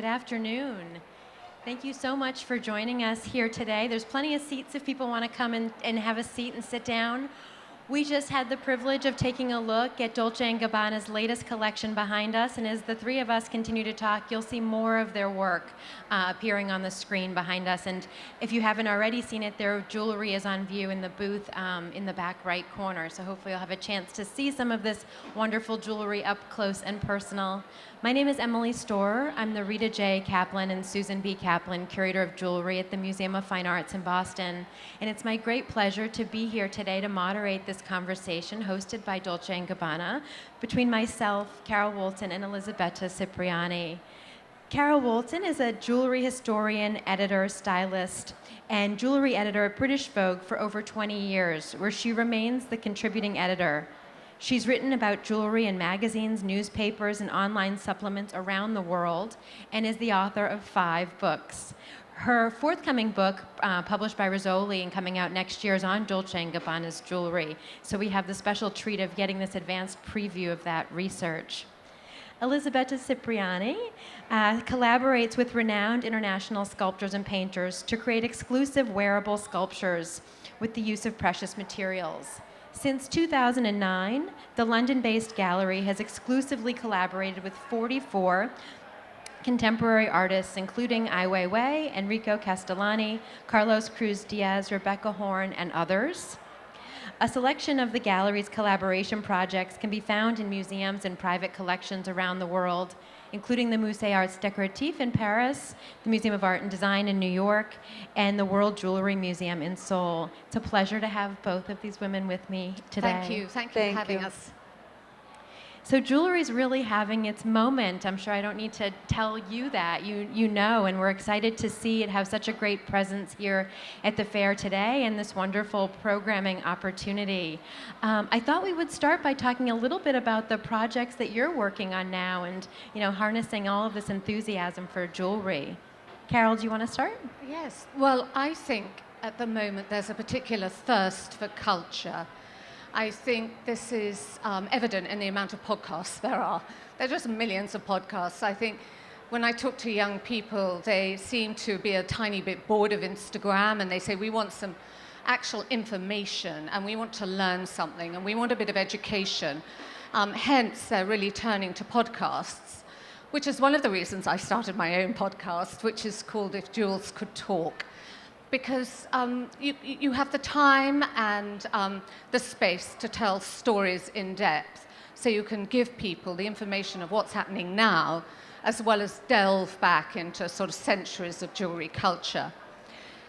Good afternoon. Thank you so much for joining us here today. There's plenty of seats if people want to come and have a seat and sit down. We just had the privilege of taking a look at Dolce&Gabbana's latest collection behind us, and as the three of us continue to talk, you'll see more of their work appearing on the screen behind us. And if you haven't already seen it, their jewelry is on view in the booth in the back right corner. So hopefully you'll have a chance to see some of this wonderful jewelry up close and personal. My name is Emily Storer. I'm the Rita J. Kaplan and Susan B. Kaplan Curator of Jewelry at the Museum of Fine Arts in Boston. And it's my great pleasure to be here today to moderate this conversation hosted by Dolce & Gabbana between myself, Carol Woolton, and Elisabetta Cipriani. Carol Woolton is a jewelry historian, editor, stylist, and jewelry editor at British Vogue for over 20 years, where she remains the contributing editor. She's written about jewelry in magazines, newspapers, and online supplements around the world, and is the author of 5 books. Her forthcoming book, published by Rizzoli and coming out next year, is on Dolce & Gabbana's jewelry. So we have the special treat of getting this advanced preview of that research. Elisabetta Cipriani collaborates with renowned international sculptors and painters to create exclusive wearable sculptures with the use of precious materials. Since 2009, the London-based gallery has exclusively collaborated with 44 contemporary artists, including Ai Weiwei, Enrico Castellani, Carlos Cruz Diaz, Rebecca Horn, and others. A selection of the gallery's collaboration projects can be found in museums and private collections around the world, including the Musée Arts Décoratifs in Paris, the Museum of Art and Design in New York, and the World Jewelry Museum in Seoul. It's a pleasure to have both of these women with me today. Thank you for having us. So jewelry is really having its moment. I'm sure I don't need to tell you that. You know, and we're excited to see it have such a great presence here at the fair today and this wonderful programming opportunity. I thought we would start by talking a little bit about the projects that you're working on now and, harnessing all of this enthusiasm for jewelry. Carol, do you want to start? Yes. Well, I think at the moment there's a particular thirst for culture. I think this is evident in the amount of podcasts there are. There are just millions of podcasts. I think when I talk to young people, they seem to be a tiny bit bored of Instagram, and they say, we want some actual information, and we want to learn something, and we want a bit of education. Hence, they're really turning to podcasts, which is one of the reasons I started my own podcast, which is called If Jewels Could Talk. Because you have the time and the space to tell stories in depth, so you can give people the information of what's happening now, as well as delve back into sort of centuries of jewelry culture.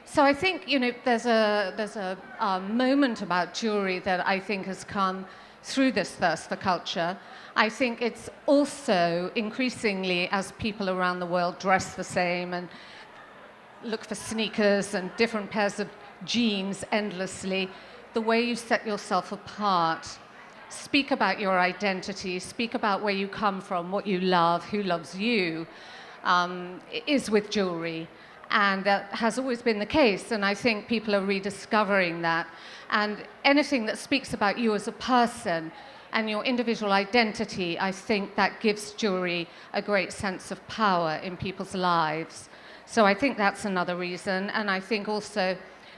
So I think there's a moment about jewelry that I think has come through this thirst for culture. I think it's also increasingly, as people around the world dress the same and look for sneakers and different pairs of jeans endlessly, the way you set yourself apart, speak about your identity, speak about where you come from, what you love, who loves you, is with jewelry. And that has always been the case, and I think people are rediscovering that. And anything that speaks about you as a person and your individual identity, I think that gives jewelry a great sense of power in people's lives. So I think that's another reason. And I think also,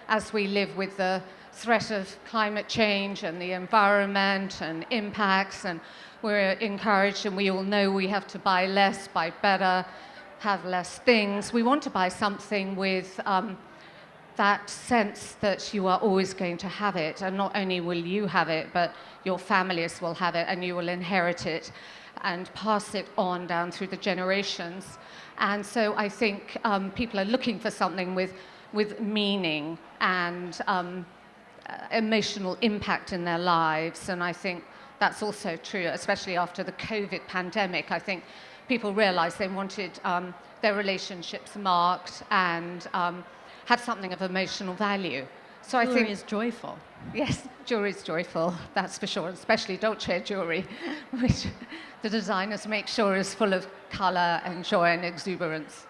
as we live with the threat of climate change and the environment and impacts, and we're encouraged, and we all know we have to buy less, buy better, have less things. We want to buy something with that sense that you are always going to have it. And not only will you have it, but your families will have it, and you will inherit it and pass it on down through the generations. And so I think people are looking for something with meaning and emotional impact in their lives. And I think that's also true, especially after the COVID pandemic. I think people realized they wanted their relationships marked and have something of emotional value. So I think jewelry is joyful. Yes, jewelry is joyful, that's for sure, especially Dolce jewelry, which the designers make sure is full of color and joy and exuberance.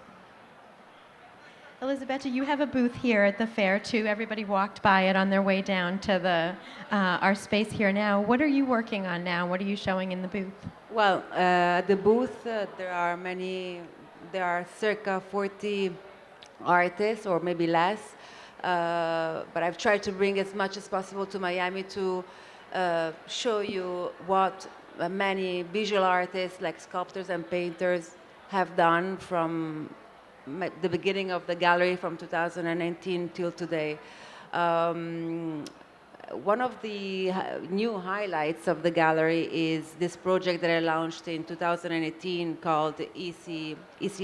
Elisabetta, you have a booth here at the fair too. Everybody walked by it on their way down to our space here now. What are you working on now? What are you showing in the booth? Well, at the booth there are many there are circa 40 artists, or maybe less. But I've tried to bring as much as possible to Miami to show you what many visual artists, like sculptors and painters, have done from the beginning of the gallery from 2019 till today. Um, One of the new highlights of the gallery is this project that I launched in 2018 called EC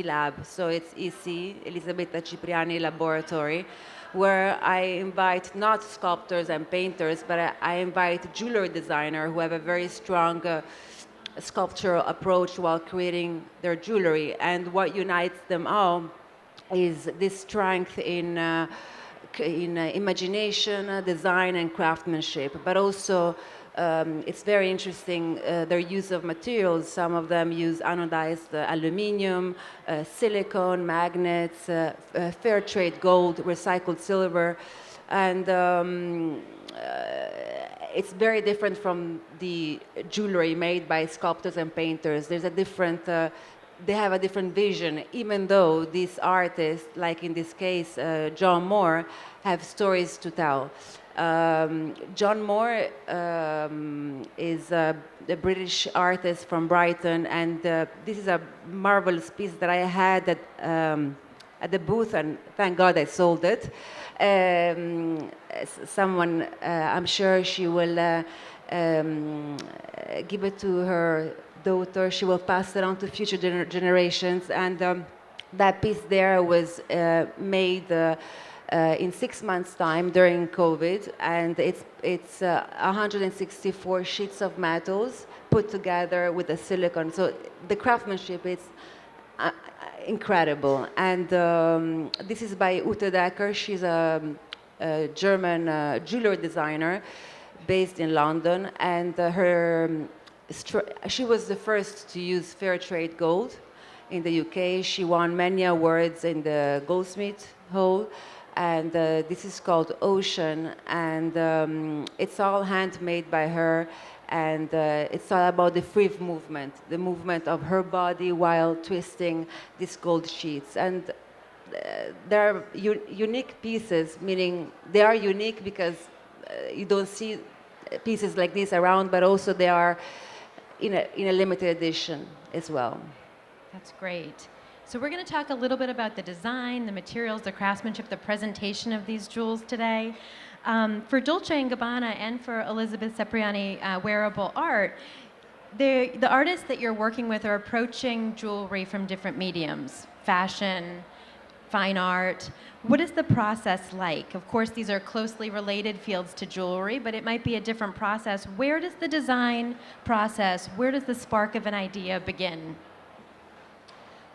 Lab. So it's EC, Elisabetta Cipriani Laboratory, where I invite not sculptors and painters, but I invite jewelry designers who have a very strong sculptural approach while creating their jewelry. And what unites them all is this strength in imagination, design, and craftsmanship. But also, it's very interesting their use of materials. Some of them use anodized aluminium, silicone, magnets, fair trade gold, recycled silver, and it's very different from the jewelry made by sculptors and painters. There's a different they have a different vision, even though these artists, like in this case, John Moore, have stories to tell. John Moore is a British artist from Brighton, and this is a marvelous piece that I had at the booth, and thank God I sold it. Someone, I'm sure she will give it to her daughter. She will pass it on to future generations. And that piece there was made in 6 months' time during COVID, and it's 164 sheets of metals put together with a silicone. So the craftsmanship is incredible. And this is by Ute Decker. She's a German jewelry designer based in London, and she was the first to use fair trade gold in the UK. She won many awards in the Goldsmith Hall, and this is called Ocean, and it's all handmade by her, and it's all about the free movement, the movement of her body while twisting these gold sheets. And they're unique pieces, meaning they are unique because you don't see pieces like this around, but also they are in a limited edition as well. That's great. So we're going to talk a little bit about the design, the materials, the craftsmanship, the presentation of these jewels today. For Dolce & Gabbana and for Elizabeth Cipriani wearable art, the artists that you're working with are approaching jewelry from different mediums, fashion, fine art. What is the process like? Of course, these are closely related fields to jewelry, but it might be a different process. Where does the design process, where does the spark of an idea begin?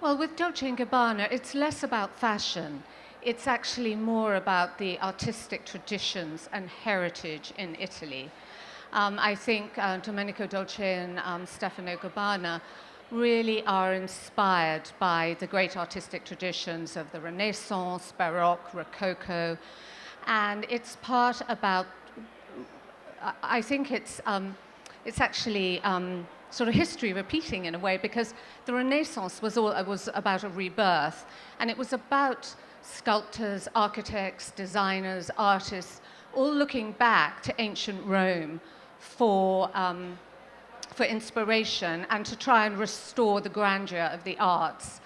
Well, with Dolce & Gabbana, it's less about fashion. It's actually more about the artistic traditions and heritage in Italy. I think Domenico Dolce and Stefano Gabbana really are inspired by the great artistic traditions of the Renaissance, Baroque, Rococo, and it's part about, I think it's actually sort of history repeating in a way, because the Renaissance was about a rebirth, and it was about sculptors, architects, designers, artists, all looking back to ancient Rome for inspiration and to try and restore the grandeur of the arts.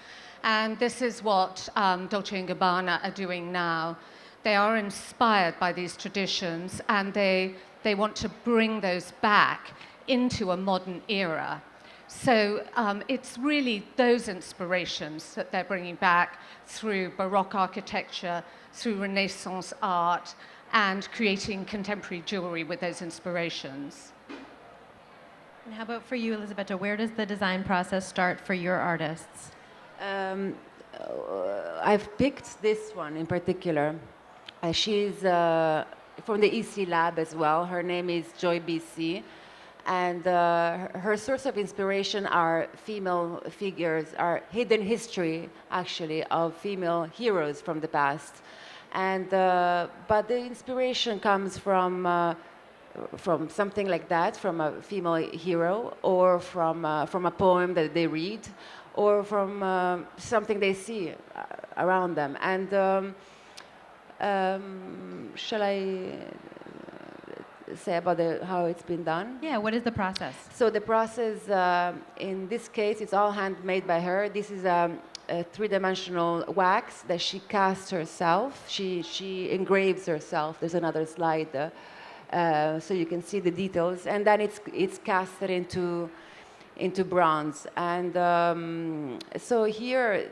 And this is what Dolce & Gabbana are doing now. They are inspired by these traditions, and they want to bring those back into a modern era. So it's really those inspirations that they're bringing back through Baroque architecture, through Renaissance art, and creating contemporary jewelry with those inspirations. And how about for you, Elisabetta? Where does the design process start for your artists? I've picked this one in particular. She's from the EC Lab as well. Her name is Joy BC. And her source of inspiration are female figures, are hidden history, actually, of female heroes from the past. And but the inspiration comes from something like that, from a female hero, or from a poem that they read, or from something they see around them. And shall I say about how it's been done? Yeah, what is the process? So the process, in this case, it's all handmade by her. This is a three-dimensional wax that she casts herself. She engraves herself. There's another slide, so you can see the details. And then it's casted into bronze. And so here,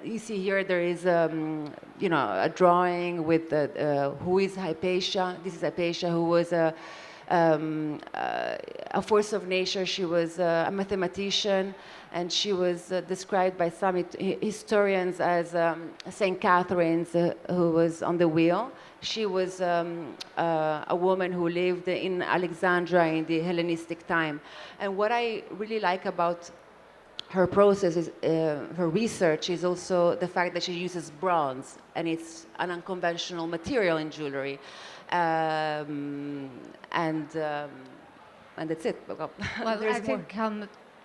you see here there is a drawing with who is Hypatia. This is Hypatia, who was a force of nature. She was a mathematician, and she was described by some historians as Saint Catherine's, who was on the wheel. She was a woman who lived in Alexandria in the Hellenistic time. And what I really like about her process is her research is also the fact that she uses bronze, and it's an unconventional material in jewelry, and that's it. Well, There's I think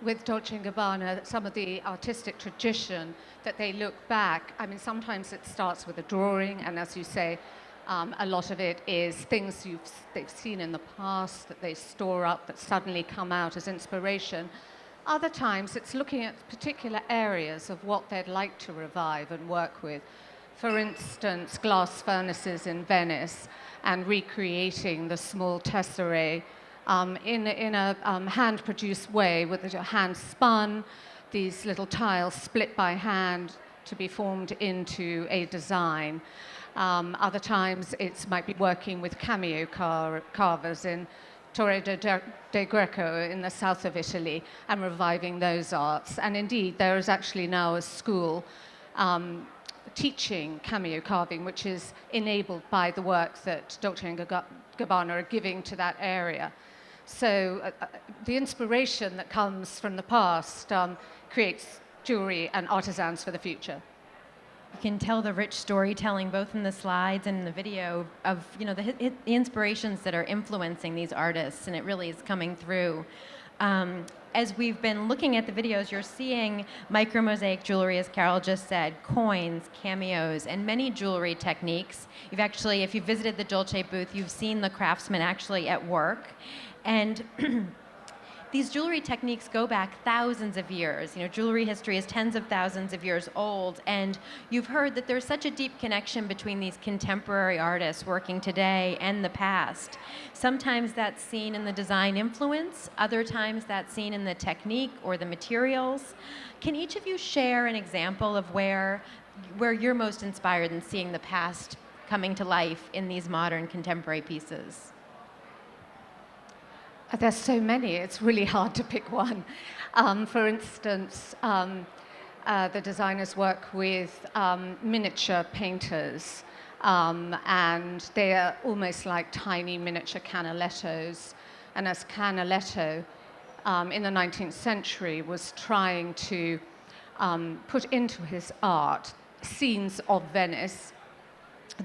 with Dolce & Gabbana, some of the artistic tradition that they look back, I mean, sometimes it starts with a drawing, and as you say, a lot of it is things they've seen in the past that they store up that suddenly come out as inspiration. Other times, it's looking at particular areas of what they'd like to revive and work with. For instance, glass furnaces in Venice and recreating the small tesserae in a hand-produced way with a hand-spun, these little tiles split by hand to be formed into a design. Other times, it might be working with cameo carvers in Torre del Greco in the south of Italy and reviving those arts. And indeed, there is actually now a school teaching cameo carving, which is enabled by the work that Dolce & Gabbana are giving to that area. So the inspiration that comes from the past creates jewelry and artisans for the future. You can tell the rich storytelling both in the slides and in the video of the inspirations that are influencing these artists, and it really is coming through. As we've been looking at the videos, you're seeing micro-mosaic jewelry, as Carol just said, coins, cameos, and many jewelry techniques. If you visited the Dolce booth, you've seen the craftsmen actually at work. And these jewelry techniques go back thousands of years. Jewelry history is tens of thousands of years old, and you've heard that there's such a deep connection between these contemporary artists working today and the past. Sometimes that's seen in the design influence, other times that's seen in the technique or the materials. Can each of you share an example of where you're most inspired in seeing the past coming to life in these modern contemporary pieces? There's so many, it's really hard to pick one. For instance, the designers work with miniature painters, and they are almost like tiny miniature Canalettos. And as Canaletto in the 19th century was trying to put into his art scenes of Venice,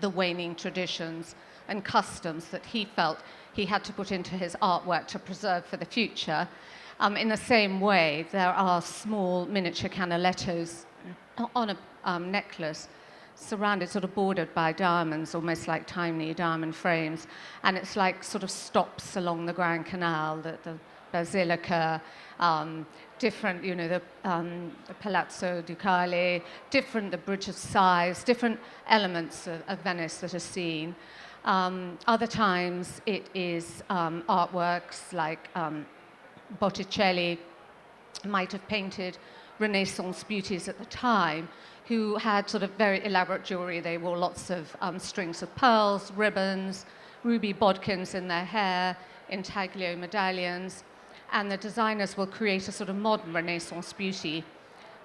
the waning traditions and customs that he felt he had to put into his artwork to preserve for the future. In the same way, there are small miniature Canalettos on a necklace surrounded, sort of bordered by diamonds, almost like tiny diamond frames. And it's like sort of stops along the Grand Canal, the Basilica, different, the Palazzo Ducale, the Bridge of Sighs, different elements of Venice that are seen. Other times it is artworks like Botticelli might have painted Renaissance beauties at the time who had sort of very elaborate jewelry. They wore lots of strings of pearls, ribbons, ruby bodkins in their hair, intaglio medallions, and the designers will create a sort of modern Renaissance beauty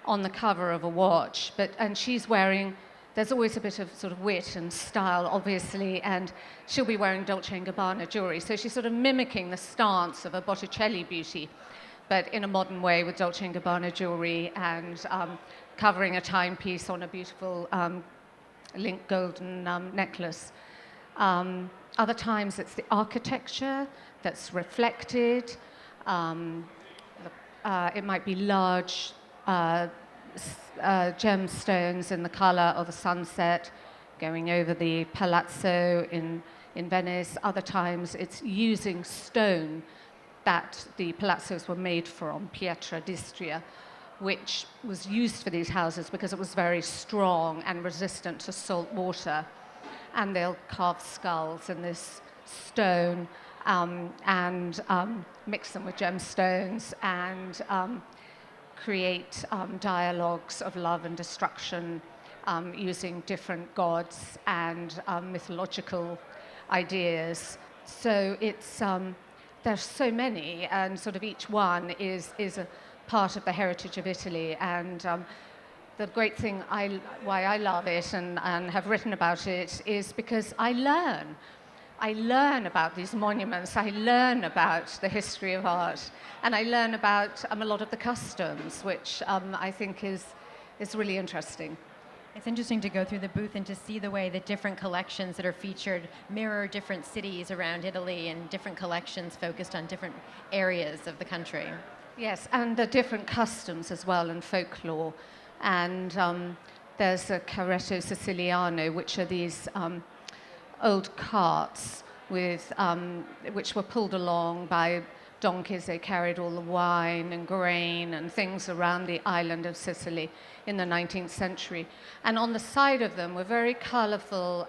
on the cover of a watch. And she's wearing, there's always a bit of sort of wit and style, obviously, and she'll be wearing Dolce & Gabbana jewelry. So she's sort of mimicking the stance of a Botticelli beauty, but in a modern way with Dolce & Gabbana jewelry and covering a timepiece on a beautiful linked golden necklace. Other times it's the architecture that's reflected. It might be large gemstones in the color of a sunset going over the palazzo in Venice. Other times it's using stone that the palazzos were made from, pietra d'Istria, which was used for these houses because it was very strong and resistant to salt water. And they'll carve skulls in this stone and mix them with gemstones and create dialogues of love and destruction using different gods and mythological ideas. So it's there's so many, and sort of each one is a part of the heritage of Italy. And the great thing, why I love it and have written about it, is because I learn. I learn about these monuments, I learn about the history of art, and I learn about a lot of the customs, which I think is really interesting. It's interesting to go through the booth and to see the way that different collections that are featured mirror different cities around Italy and different collections focused on different areas of the country. Yes, and the different customs as well and folklore. And there's a carretto siciliano, which are these old carts with, which were pulled along by donkeys. They carried all the wine and grain and things around the island of Sicily in the 19th century. And on the side of them were very colorful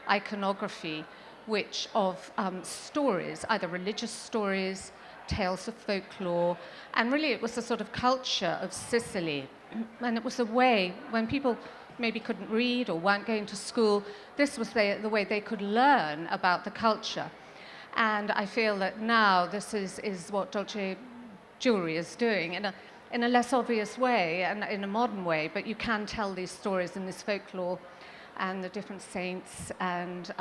iconography, which of stories, either religious stories, tales of folklore, and really it was a sort of culture of Sicily. And it was a way, when people maybe couldn't read or weren't going to school, this was the way they could learn about the culture. And I feel that now this is what Dolce jewelry is doing in a less obvious way and in a modern way, but you can tell these stories in this folklore, and the different saints and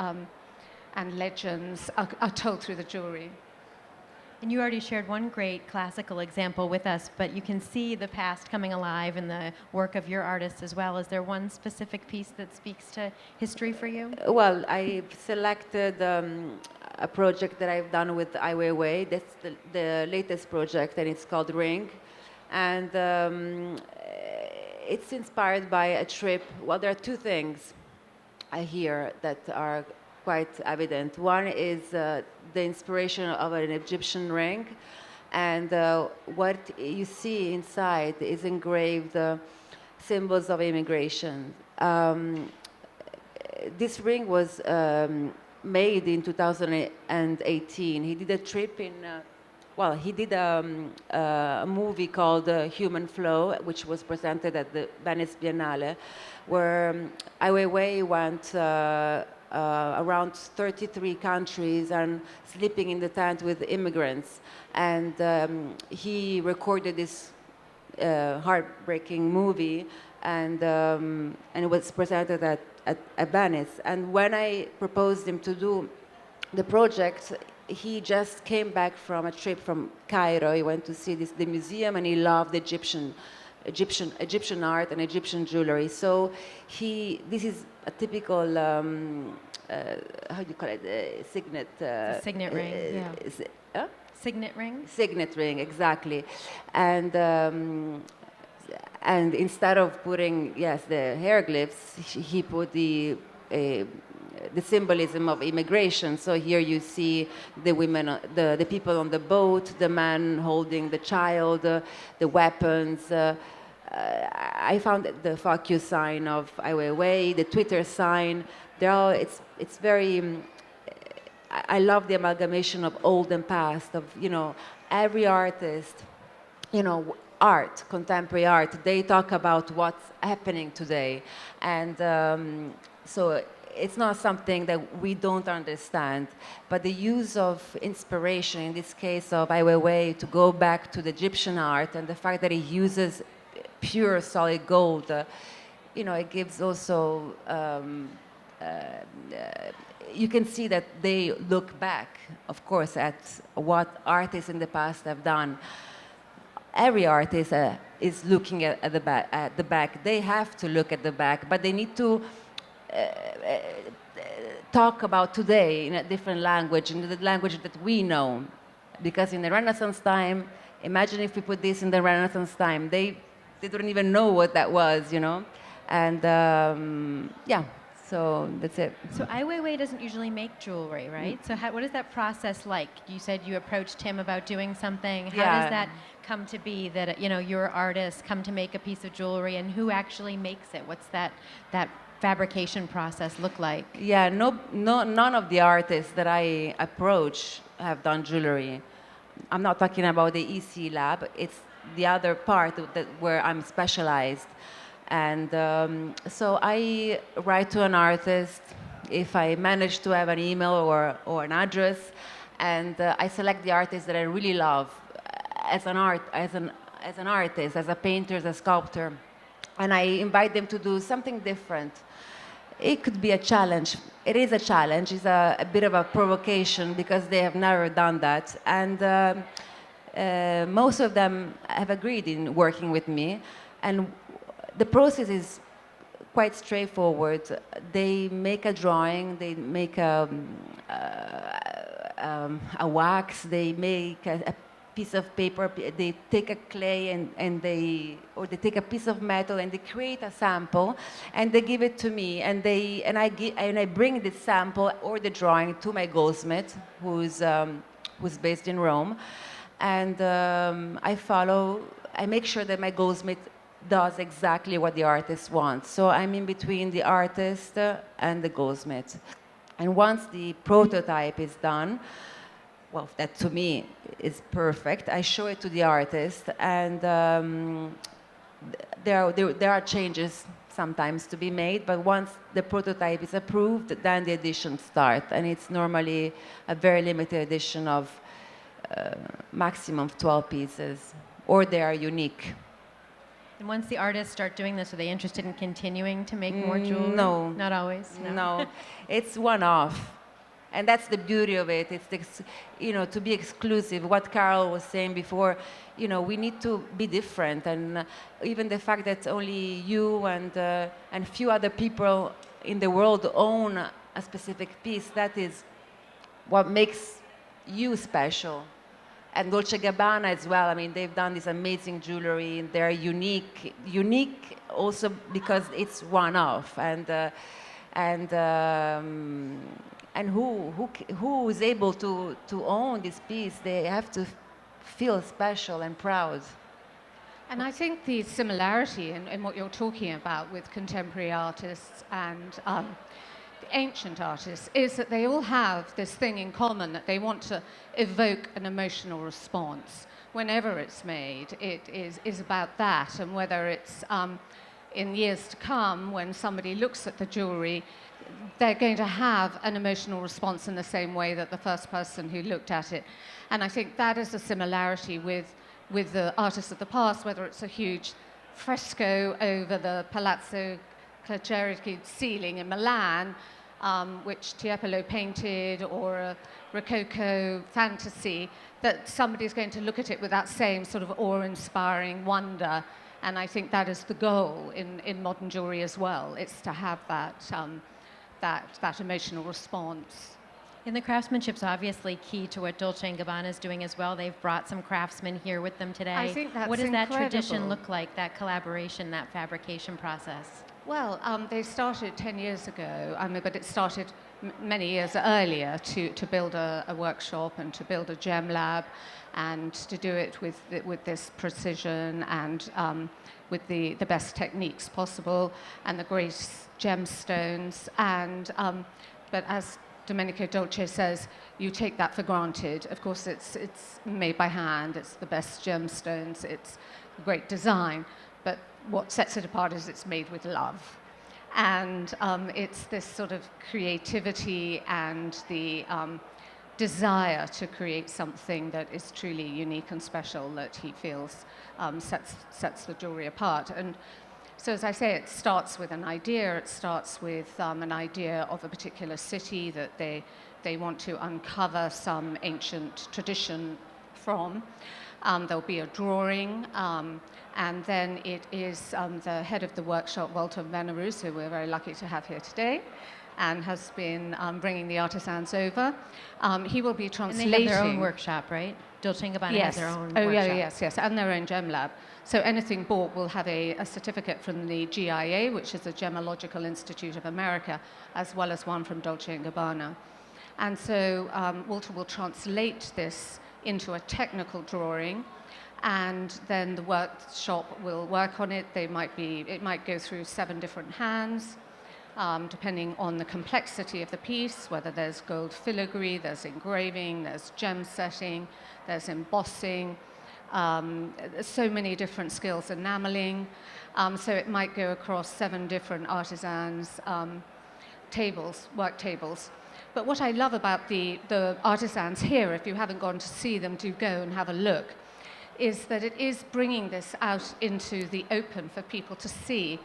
legends are told through the jewelry. And you already shared one great classical example with us, but you can see the past coming alive in the work of your artists as well. Is there one specific piece that speaks to history for you? Well, I've selected a project that I've done with Ai Weiwei. That's the latest project, and it's called Ring. And it's inspired by a trip. Well, there are two things I hear that are quite evident. One is the inspiration of an Egyptian ring, and what you see inside is engraved symbols of immigration. This ring was made in 2018. He did a trip in, he did a movie called Human Flow, which was presented at the Venice Biennale, where Ai Weiwei went around 33 countries and sleeping in the tent with immigrants. And he recorded this heartbreaking movie, and it was presented at Venice. And when I proposed him to do the project, he just came back from a trip from Cairo. He went to see the museum, and he loved Egyptian art and Egyptian jewelry. So this is a typical how do you call it? Signet. Signet ring. Yeah. Signet ring. Signet ring, exactly. And instead of putting the hieroglyphs, he put the symbolism of immigration. So here you see the women, the people on the boat, the man holding the child, the weapons. I found the fuck you sign of Ai Weiwei, the Twitter sign. They're all, it's very. I love the amalgamation of old and past. Of every artist, art, contemporary art. They talk about what's happening today, and so it's not something that we don't understand, but the use of inspiration, in this case of Ai Weiwei, to go back to the Egyptian art, and the fact that he uses pure solid gold, it gives also, you can see that they look back, of course, at what artists in the past have done. Every artist is looking at the back. They have to look at the back, but they need to talk about today in a different language, in the language that we know. Because in the Renaissance time, imagine if we put this in the Renaissance time, they they don't even know what that was, you know. And yeah, so that's it. So Ai Weiwei doesn't usually make jewelry, right? So what is that process like? You said you approached him about doing something. How Yeah. does that come to be that, you know, your artists come to make a piece of jewelry, and who actually makes it? What's that fabrication process look like? Yeah, none of the artists that I approach have done jewelry. I'm not talking about the EC lab. It's the other part where I'm specialized. And so I write to an artist if I manage to have an email or an address, and I select the artist that I really love as an artist, as a painter, as a sculptor, and I invite them to do something different. It could be a challenge. It is a challenge. It's a bit of a provocation because they have never done that. And most of them have agreed in working with me. And the process is quite straightforward. They make a drawing, they make a wax, they make a piece of paper, they take a clay and they take a piece of metal and they create a sample and they give it to me and I bring this sample or the drawing to my goldsmith who's based in Rome, and I make sure that my goldsmith does exactly what the artist wants. So I'm in between the artist and the goldsmith. And once the prototype is done, well, that to me is perfect, I show it to the artist, and there are changes sometimes to be made, but once the prototype is approved, then the editions start, and it's normally a very limited edition of maximum of 12 pieces, or they are unique. And once the artists start doing this, are they interested in continuing to make more jewelry? No. Not always? No. It's one-off. And that's the beauty of it. It's to be exclusive. What Carol was saying before, we need to be different. And even the fact that only you and few other people in the world own a specific piece, that is what makes you special. And Dolce&Gabbana as well. I mean, they've done this amazing jewelry. And they're unique also because it's one-off. And who is able to own this piece? They have to feel special and proud. And I think the similarity in what you're talking about with contemporary artists and ancient artists is that they all have this thing in common, that they want to evoke an emotional response. Whenever it's made, it is about that, and whether it's in years to come, when somebody looks at the jewelry, they're going to have an emotional response in the same way that the first person who looked at it. And I think that is a similarity with the artists of the past, whether it's a huge fresco over the Palazzo Clacerici ceiling in Milan, which Tiepolo painted, or a Rococo fantasy, that somebody's going to look at it with that same sort of awe-inspiring wonder. And I think that is the goal in modern jewelry as well. It's to have that emotional response. And the craftsmanship's obviously key to what Dolce & Gabbana is doing as well. They've brought some craftsmen here with them today. I think that's What does that incredible. tradition look like, that collaboration, that fabrication process? Well, they started 10 years ago, but it started many years earlier to build a workshop and to build a gem lab and to do it with this precision and with the best techniques possible and the great gemstones. But as Domenico Dolce says, you take that for granted. Of course, it's made by hand, it's the best gemstones, it's great design, but what sets it apart is it's made with love. And it's this sort of creativity and the desire to create something that is truly unique and special that he feels sets the jewelry apart. And so, as I say, it starts with an idea. It starts with an idea of a particular city that they want to uncover some ancient tradition from. There'll be a drawing, and then it is the head of the workshop, Walter Venerus, who we're very lucky to have here today, and has been bringing the artisans over. He will be And translating. they have their own workshop, right? Dolce&Gabbana has their own workshop. Yes, and their own gem lab. So anything bought will have a certificate from the GIA, which is the Gemological Institute of America, as well as one from Dolce&Gabbana. And so Walter will translate this into a technical drawing, and then the workshop will work on it. It might go through 7 different hands, depending on the complexity of the piece, whether there's gold filigree, there's engraving, there's gem setting, there's embossing, so many different skills, enameling. So it might go across 7 different artisans' work tables. But what I love about the artisans here, if you haven't gone to see them, do go and have a look, is that it is bringing this out into the open for people to see.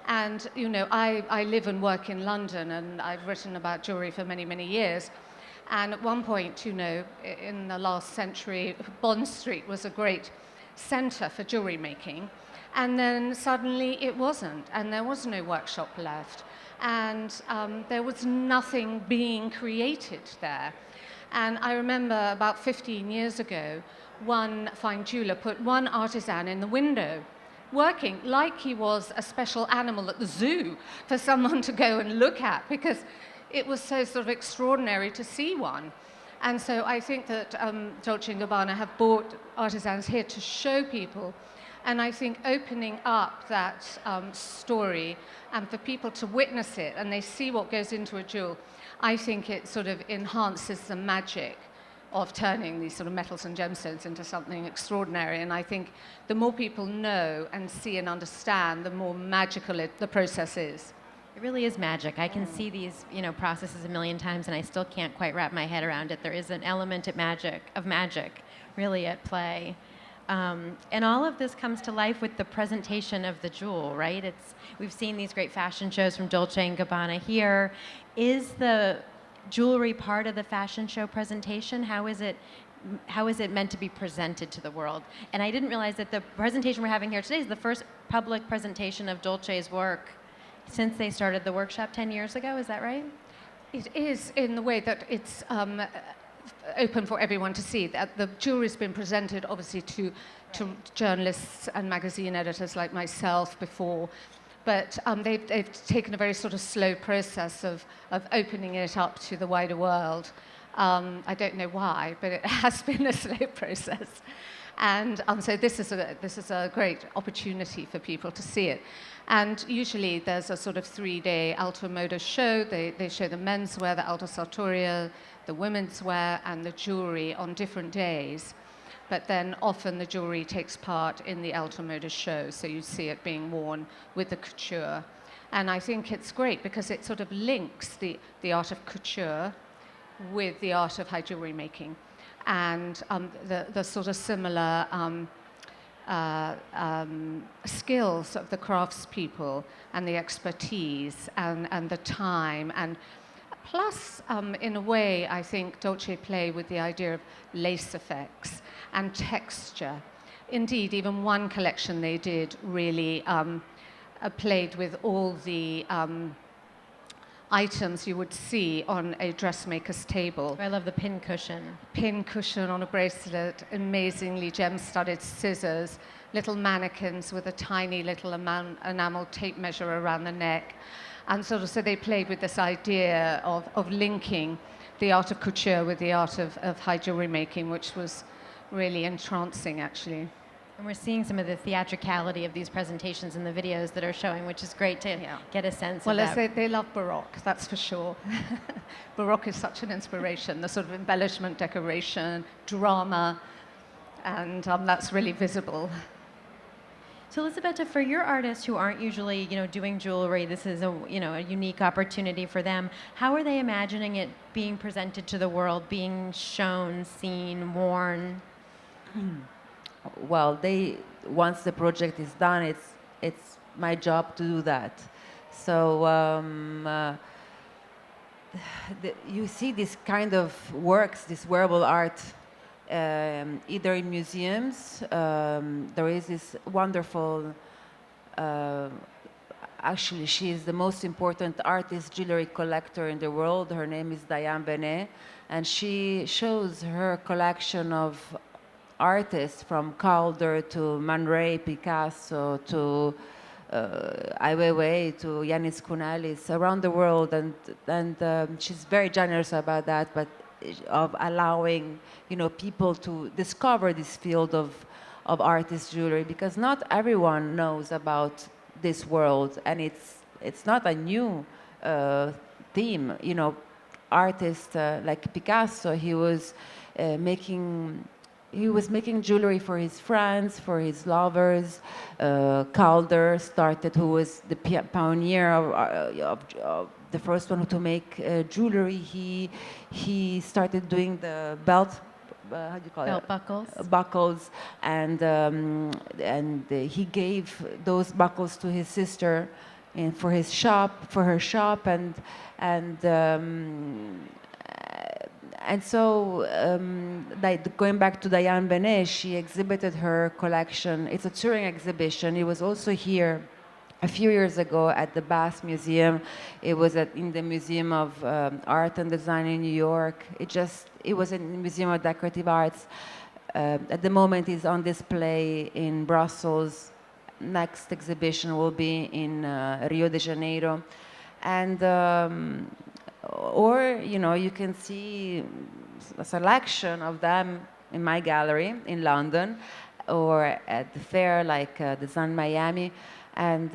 And, you know, I live and work in London, and I've written about jewelry for many, many years. And at one point, you know, in the last century, Bond Street was a great center for jewelry making. And then suddenly it wasn't, and there was no workshop left. And there was nothing being created there. And I remember about 15 years ago, one fine jeweler put one artisan in the window, working like he was a special animal at the zoo for someone to go and look at, because it was so sort of extraordinary to see one. And so I think that Dolce&Gabbana have brought artisans here to show people. And I think opening up that story and for people to witness it and they see what goes into a jewel, I think it sort of enhances the magic of turning these sort of metals and gemstones into something extraordinary. And I think the more people know and see and understand, the more magical the process is. It really is magic. I can see these, you know, processes a million times, and I still can't quite wrap my head around it. There is an element of magic, really at play. And all of this comes to life with the presentation of the jewel, right? We've seen these great fashion shows from Dolce & Gabbana here. Is the jewelry part of the fashion show presentation? How is it meant to be presented to the world? And I didn't realize that the presentation we're having here today is the first public presentation of Dolce's work since they started the workshop 10 years ago. Is that right? It is, in the way that it's open for everyone to see. The jewelry's been presented, obviously, to journalists and magazine editors like myself before, but they've taken a very sort of slow process of opening it up to the wider world. I don't know why, but it has been a slow process. And so this is a great opportunity for people to see it. And usually there's a sort of 3-day Alto Moda show. They show the menswear, the Alta Sartoria, the women's wear, and the jewelry on different days. But then often the jewelry takes part in the Alto Moda show, so you see it being worn with the couture. And I think it's great because it sort of links the art of couture with the art of high jewelry making. And the sort of similar skills of the craftspeople and the expertise and the time. And plus, in a way, I think Dolce play with the idea of lace effects and texture. Indeed, even one collection they did really played with all the items you would see on a dressmaker's table. I love the pin cushion. Pin cushion on a bracelet, amazingly gem-studded scissors, little mannequins with a tiny little enamel tape measure around the neck. And so they played with this idea of linking the art of couture with the art of high jewelry making, which was really entrancing, actually. And we're seeing some of the theatricality of these presentations in the videos that are showing, which is great to get a sense of that. Well, they love Baroque, that's for sure. Baroque is such an inspiration, the sort of embellishment, decoration, drama, and that's really visible. So, Elisabetta, for your artists who aren't usually, doing jewelry, this is a unique opportunity for them. How are they imagining it being presented to the world, being shown, seen, worn? Well, once the project is done, it's my job to do that. So you see this kind of works, this wearable art, either in museums. There is this wonderful actually, she is the most important artist jewelry collector in the world. Her name is Diane Benet, and she shows her collection of artists from Calder to Man Ray, Picasso to Ai Weiwei to Yanis Kounalis around the world, and she's very generous about that, but of allowing people to discover this field of artist jewelry, because not everyone knows about this world, and it's not a new theme. Artists like Picasso, he was making jewelry for his friends, for his lovers. Calder started, who was the pioneer of the first one to make jewelry. He started doing the belt. How do you call Belt it? buckles. Buckles, and he gave those buckles to his sister, and for her shop, and so, like going back to Diane Benet, she exhibited her collection. It's a touring exhibition. It was also here a few years ago at the Bass Museum. It was in the Museum of Art and Design in New York. It was in the Museum of Decorative Arts. At the moment, it's on display in Brussels. Next exhibition will be in Rio de Janeiro, and or you can see a selection of them in my gallery in London, or at the fair like Design Miami. And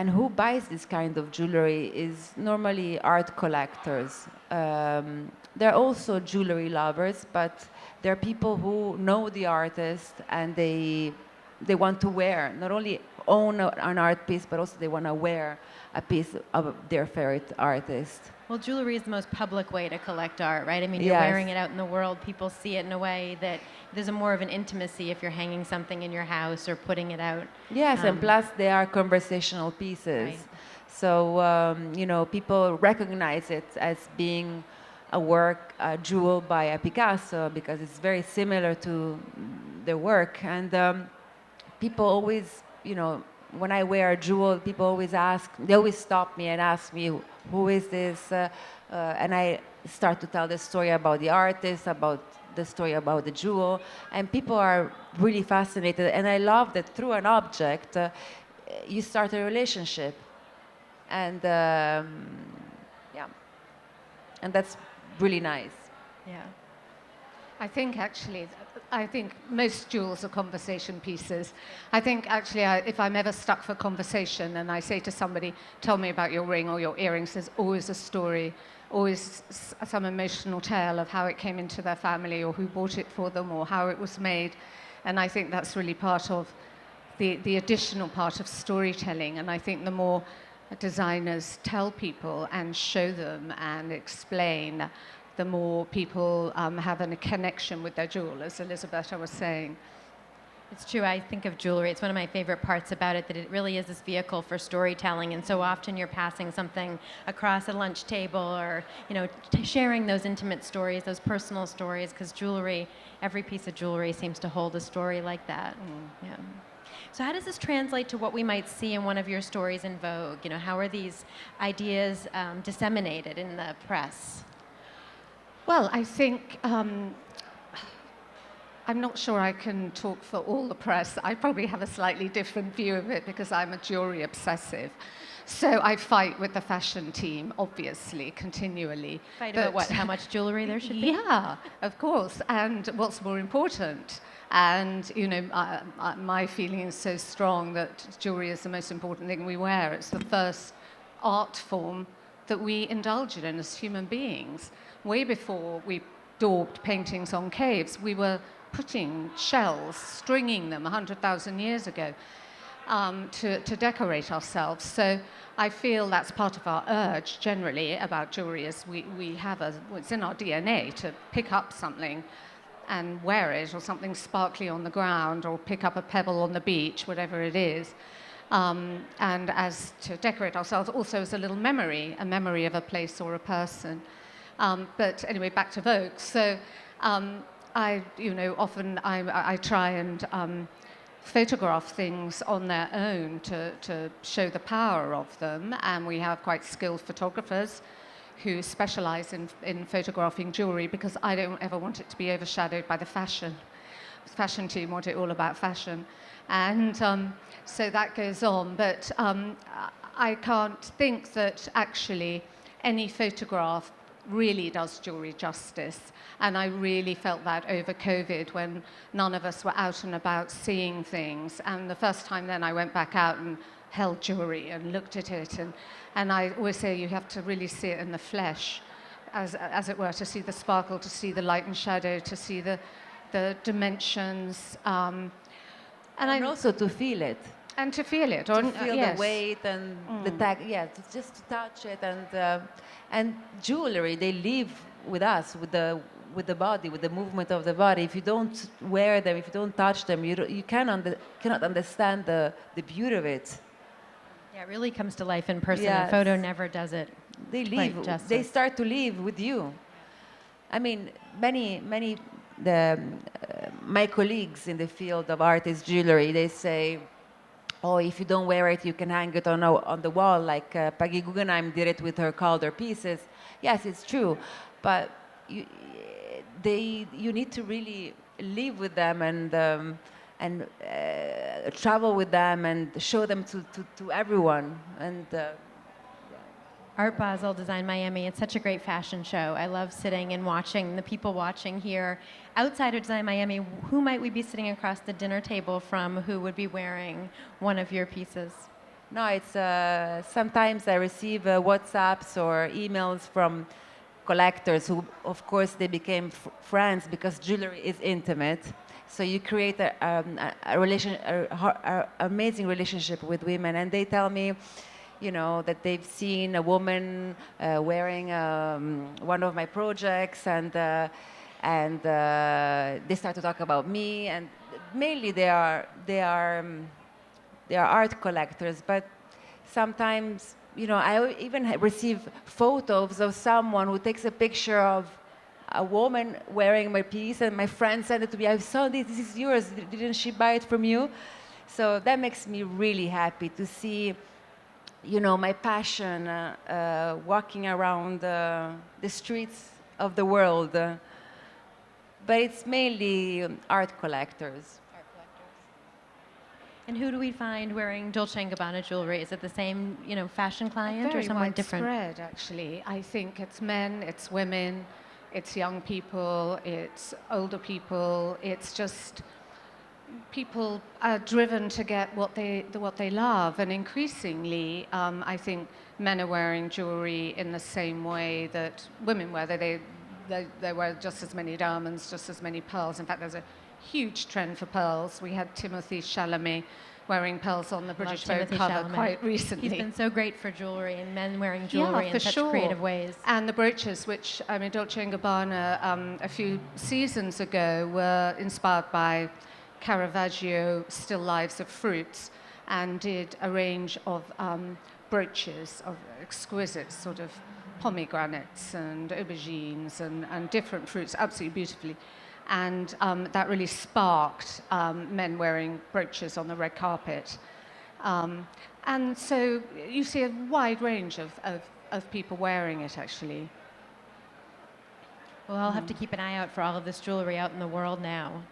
who buys this kind of jewelry is normally art collectors. They're also jewelry lovers, but they're people who know the artist, and they want to wear, not only own an art piece, but also they want to wear a piece of their favorite artist. Well, jewelry is the most public way to collect art, right? I mean, you're Yes. wearing it out in the world. People see it in a way that there's more of an intimacy if you're hanging something in your house or putting it out. Yes, and plus they are conversational pieces. Right. So, people recognize it as being a work, a jewel by a Picasso, because it's very similar to their work. And people always, when I wear a jewel, people always they always stop me and ask me, who is this? And I start to tell the story about the artist, about the story about the jewel, and people are really fascinated. And I love that through an object, you start a relationship, and yeah, and that's really nice. Yeah. I think most jewels are conversation pieces. I think actually, if I'm ever stuck for conversation and I say to somebody, tell me about your ring or your earrings, there's always a story, always some emotional tale of how it came into their family, or who bought it for them, or how it was made. And I think that's really part of the additional part of storytelling. And I think the more designers tell people and show them and explain, the more people have a connection with their jewel, as Elisabetta was saying. It's true. I think of jewelry. It's one of my favorite parts about it, that it really is this vehicle for storytelling. And so often you're passing something across a lunch table, or sharing those intimate stories, those personal stories, because jewelry, every piece of jewelry seems to hold a story like that. Yeah. So how does this translate to what we might see in one of your stories in Vogue? How are these ideas disseminated in the press? Well, I think, I'm not sure I can talk for all the press. I probably have a slightly different view of it because I'm a jewelry obsessive. So I fight with the fashion team, obviously, continually. Fight about what? How much jewelry there should be? Yeah, of course. And what's more important? And, my feeling is so strong that jewelry is the most important thing we wear. It's the first art form that we indulge in as human beings. Way before we daubed paintings on caves, we were putting shells, stringing them 100,000 years ago to decorate ourselves. So I feel that's part of our urge generally about jewelry, is we have it's in our DNA to pick up something and wear it, or something sparkly on the ground, or pick up a pebble on the beach, whatever it is. And as to decorate ourselves also as a little memory, a memory of a place or a person. But anyway, back to Vogue. So I try and photograph things on their own to show the power of them. And we have quite skilled photographers who specialize in photographing jewelry, because I don't ever want it to be overshadowed by the fashion. The fashion team want it all about fashion. And so that goes on. But I can't think that actually any photograph really does jewelry justice. And I really felt that over COVID, when none of us were out and about seeing things. And the first time then I went back out and held jewelry and looked at it. And I always say you have to really see it in the flesh, as it were, to see the sparkle, to see the light and shadow, to see the dimensions. And also to feel it. And to feel it. To feel yes. the weight and the tag, just to touch it. And jewelry, they live with us, with the body, with the movement of the body. If you don't wear them, if you don't touch them, you cannot understand the beauty of it. Yeah, it really comes to life in person. Yes. A photo never does it. They quite live. justice. They start to live with you. I mean, many my colleagues in the field of artist jewelry, they say, "Oh, if you don't wear it, you can hang it on the wall, like Peggy Guggenheim did it with her Calder pieces." Yes, it's true, but you need to really live with them and travel with them and show them to everyone. And Art Basel Design Miami, it's such a great fashion show. I love sitting and watching the people watching here. Outside of Design Miami, who might we be sitting across the dinner table from who would be wearing one of your pieces? no, it's sometimes I receive WhatsApps or emails from collectors who, of course, they became friends because jewelry is intimate. So you create a amazing relationship with women, and they tell me, that they've seen a woman wearing one of my projects, and they start to talk about me. And mainly they are art collectors, but sometimes, I even receive photos of someone who takes a picture of a woman wearing my piece, and my friend sent it to me. I saw this. This is yours. Didn't she buy it from you? So that makes me really happy to see, my passion walking around the streets of the world. But it's mainly art collectors. And who do we find wearing Dolce & Gabbana jewelry? Is it the same, fashion client or Very someone different? widespread, actually. I think it's men, it's women, it's young people, it's older people. It's just people are driven to get what they love, and increasingly, I think men are wearing jewelry in the same way that women wear. They wear just as many diamonds, just as many pearls. In fact, there's a huge trend for pearls. We had Timothée Chalamet wearing pearls on the British Vogue Timothée cover Chalamet. quite recently. He's been so great for jewelry and men wearing jewelry in for such sure. creative ways. And the brooches, which, Dolce & Gabbana a few seasons ago were inspired by Caravaggio still lives of fruits, and did a range of brooches of exquisite sort of pomegranates and aubergines and different fruits, absolutely beautifully. And that really sparked men wearing brooches on the red carpet. And so you see a wide range of people wearing it, actually. Well, I'll have to keep an eye out for all of this jewelry out in the world now.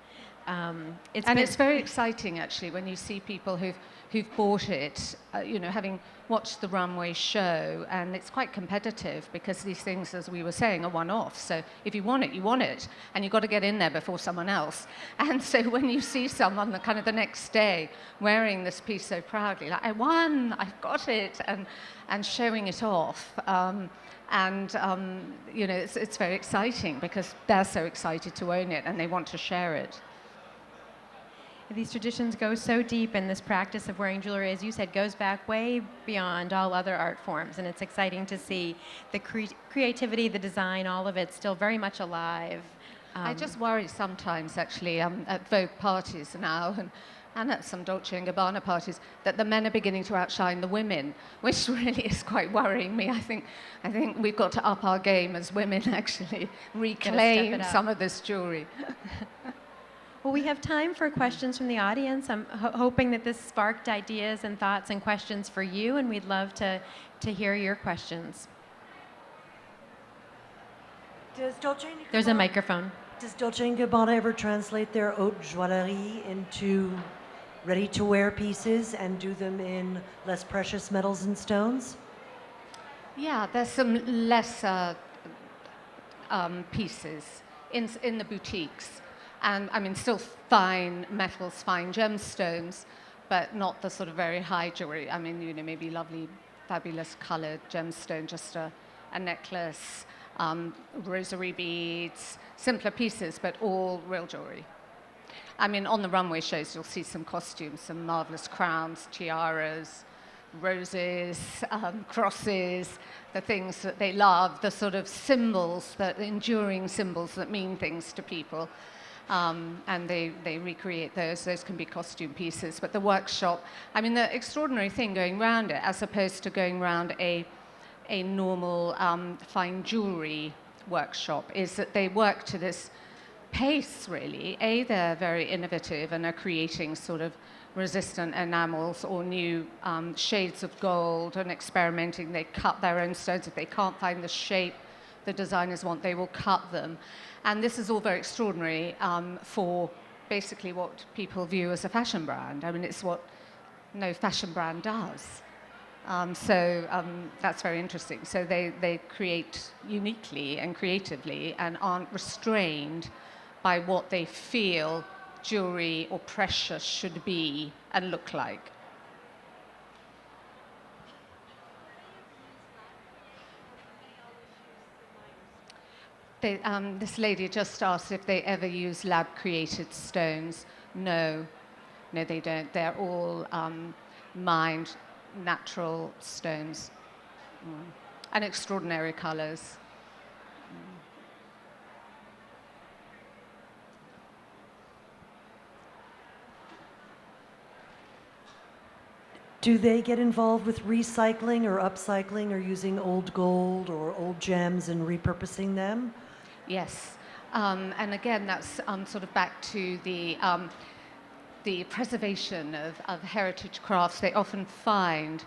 It's very exciting, actually, when you see people who've bought it, having watched the runway show, and it's quite competitive because these things, as we were saying, are one-off. So if you want it, you want it, and you've got to get in there before someone else. And so when you see someone the next day wearing this piece so proudly, like, I won, I've got it, and showing it off. It's very exciting because they're so excited to own it and they want to share it. These traditions go so deep, and this practice of wearing jewelry, as you said, goes back way beyond all other art forms. And it's exciting to see the creativity, the design, all of it still very much alive. I just worry sometimes, actually, at Vogue parties now and at some Dolce & Gabbana parties, that the men are beginning to outshine the women, which really is quite worrying me. I think we've got to up our game as women, actually, reclaim some of this jewelry. Well, we have time for questions from the audience. I'm hoping that this sparked ideas and thoughts and questions for you, and we'd love to hear your questions. There's a microphone. Does Dolce & Gabbana ever translate their haute joaillerie into ready-to-wear pieces and do them in less precious metals and stones? Yeah, there's some lesser pieces in the boutiques. And I mean, still fine metals, fine gemstones, but not the sort of very high jewelry. I mean, maybe lovely, fabulous colored gemstone, just a necklace, rosary beads, simpler pieces, but all real jewelry. I mean, on the runway shows, you'll see some costumes, some marvelous crowns, tiaras, roses, crosses, the things that they love, the sort of symbols, the enduring symbols that mean things to people. And they recreate those. Those can be costume pieces. But the workshop, I mean, the extraordinary thing going round it, as opposed to going round a normal fine jewelry workshop, is that they work to this pace, really. They're very innovative and are creating sort of resistant enamels or new shades of gold and experimenting. They cut their own stones. If they can't find the shape the designers want, they will cut them. And this is all very extraordinary for basically what people view as a fashion brand. I mean, it's what no fashion brand does. So that's very interesting. So they create uniquely and creatively and aren't restrained by what they feel jewelry or precious should be and look like. This lady just asked if they ever use lab-created stones. No, they don't. They're all mined, natural stones, and extraordinary colors. Do they get involved with recycling or upcycling or using old gold or old gems and repurposing them? Yes, and again, that's sort of back to the preservation of heritage crafts. They often find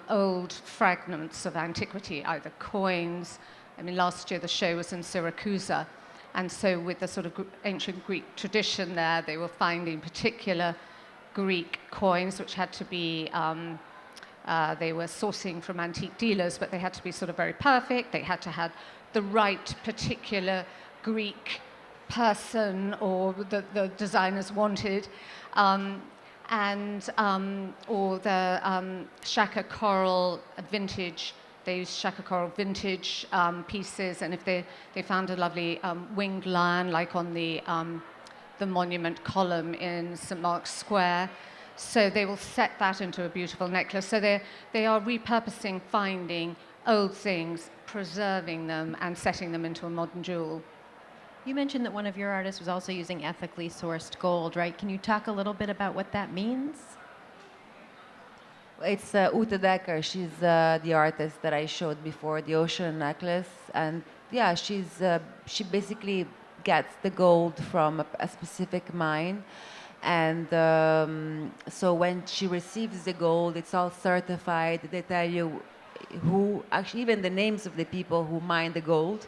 old fragments of antiquity, either coins. I mean, last year the show was in Syracuse, and so with the sort of ancient Greek tradition there, they were finding particular Greek coins, which had to be, they were sourcing from antique dealers, but they had to be sort of very perfect. They had to have the right particular Greek person or the designers wanted, or the Shaka coral vintage. They used Shaka coral vintage pieces, and if they found a lovely winged lion, like on the monument column in St. Mark's Square, so they will set that into a beautiful necklace. So they are repurposing, finding old things, preserving them, and setting them into a modern jewel. You mentioned that one of your artists was also using ethically sourced gold, right? Can you talk a little bit about what that means? It's Ute Decker. She's the artist that I showed before, the ocean necklace. And yeah, she basically gets the gold from a specific mine. And so when she receives the gold, it's all certified. They tell you who, actually even the names of the people who mine the gold.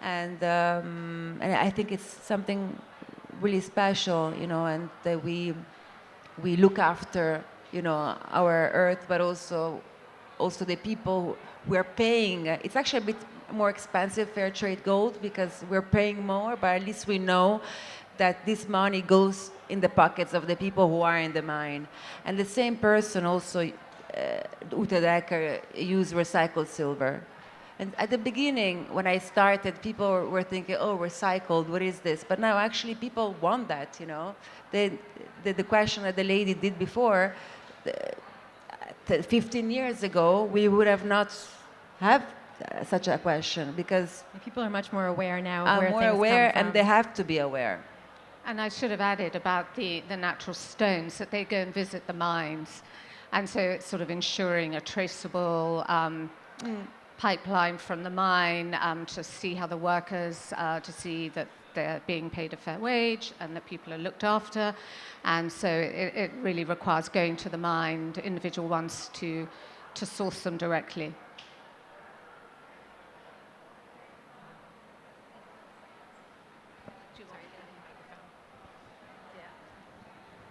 And I think it's something really special, and that we look after, our earth, but also the people who are paying. It's actually a bit more expensive, fair trade gold, because we're paying more, but at least we know that this money goes in the pockets of the people who are in the mine. And the same person also, Ute Decker, used recycled silver. And at the beginning, when I started, people were thinking, oh, recycled, what is this? But now actually people want that, The question that the lady did before, 15 years ago, we would have not have such a question, because People are much more aware now of are where more things aware, come from. and they have to be aware. And I should have added about the natural stones, that they go and visit the mines. And so it's sort of ensuring a traceable pipeline from the mine, to see how the workers, to see that they're being paid a fair wage and that people are looked after. And so it really requires going to the mine, individual ones to source them directly.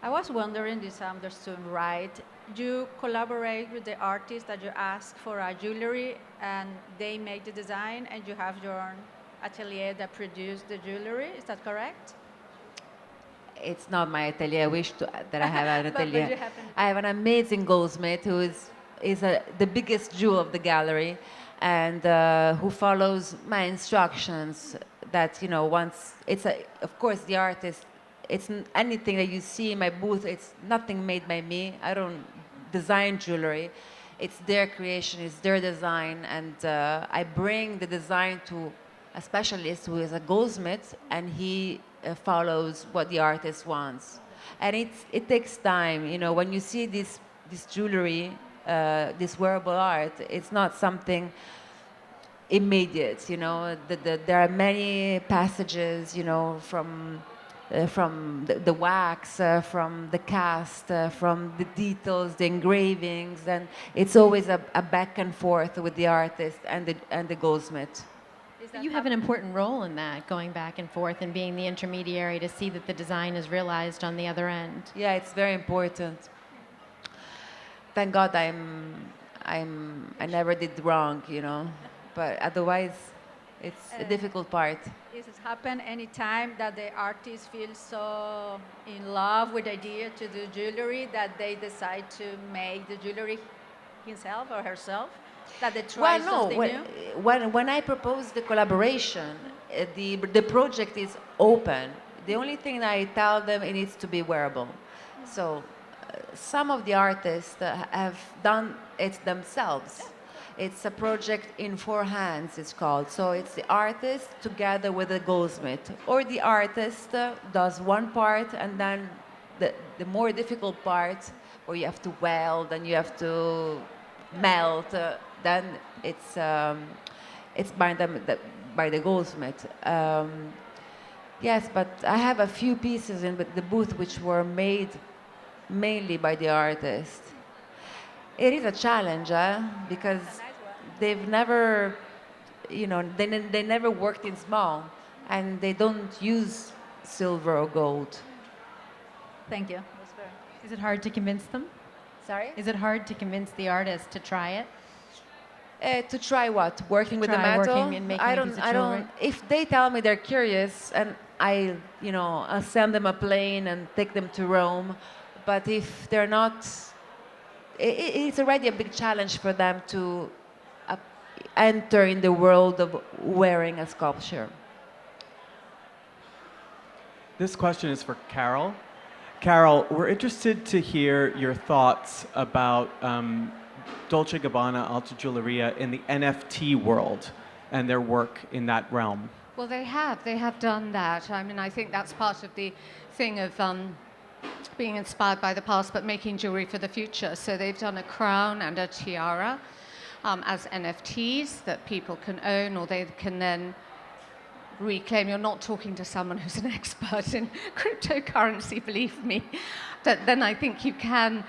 I was wondering if I understood right. You collaborate with the artist that you ask for a jewelry and they make the design and you have your own atelier that produce the jewelry. Is that correct? It's not my atelier. I wish that I have an But atelier. you happen- I have an amazing goldsmith who is the biggest jewel of the gallery, and who follows my instructions. That once of course the artist. Anything that you see in my booth. It's nothing made by me. I don't design jewelry. It's their creation. It's their design, and I bring the design to a specialist who is a goldsmith, and he follows what the artist wants. And it takes time. When you see this jewelry, this wearable art, it's not something immediate. There are many passages. From the wax, from the cast, from the details, the engravings, and it's always a back and forth with the artist and the goldsmith. Is that You have an important role in that, going back and forth and being the intermediary to see that the design is realized on the other end. Yeah, it's very important. Thank God I never did wrong, but otherwise it's a difficult part. Does it happen any time that the artist feels so in love with the idea to do jewelry that they decide to make the jewelry himself or herself? That they try Well, no. something new? When I propose the collaboration, the project is open. The only thing that I tell them, it needs to be wearable. So some of the artists have done it themselves. It's a project in 4 hands, it's called. So it's the artist together with the goldsmith. Or the artist does one part, and then the more difficult part, where you have to weld and you have to melt, then it's by the goldsmith. Yes, but I have a few pieces in the booth which were made mainly by the artist. It is a challenge, because they've never, they never worked in small, and they don't use silver or gold. Thank you. Is it hard to convince them? Sorry? Is it hard to convince the artist to try it? To try what? Working with the Try metal? working and making a piece of jewelry? If they tell me they're curious, and I'll send them a plane and take them to Rome. But if they're not, it's already a big challenge for them to enter in the world of wearing a sculpture. This question is for Carol. Carol, we're interested to hear your thoughts about Dolce&Gabbana, Alta Jewelleria in the NFT world and their work in that realm. Well, they have done that. I mean, I think that's part of the thing of being inspired by the past, but making jewelry for the future. So they've done a crown and a tiara as NFTs that people can own, or they can then reclaim. You're not talking to someone who's an expert in cryptocurrency, believe me. Then I think you can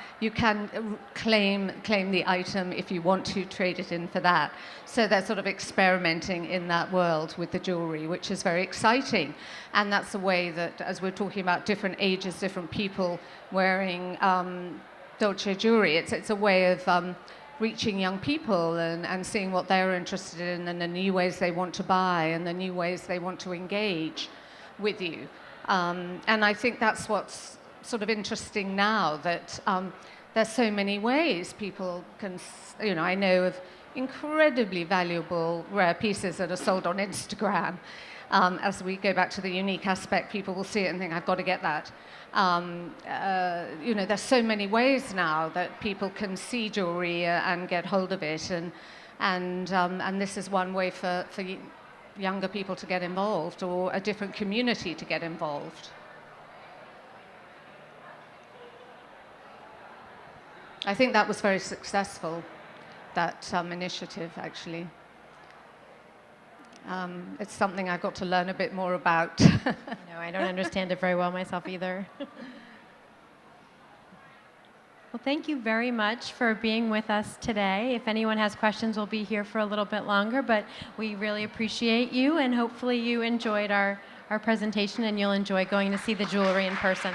claim the item if you want to trade it in for that. So they're sort of experimenting in that world with the jewelry, which is very exciting. And that's a way that, as we're talking about different ages, different people wearing Dolce jewelry, it's a way of reaching young people and seeing what they're interested in and the new ways they want to buy and the new ways they want to engage with you. And I think that's what's sort of interesting now, that there's so many ways people can, I know of incredibly valuable rare pieces that are sold on Instagram. As we go back to the unique aspect, people will see it and think, I've got to get that. There's so many ways now that people can see jewelry and get hold of it, and this is one way for younger people to get involved, or a different community to get involved. I think that was very successful, that initiative, actually. It's something I've got to learn a bit more about. No, I don't understand it very well myself either. Well, thank you very much for being with us today. If anyone has questions, we'll be here for a little bit longer, but we really appreciate you, and hopefully you enjoyed our presentation and you'll enjoy going to see the jewelry in person.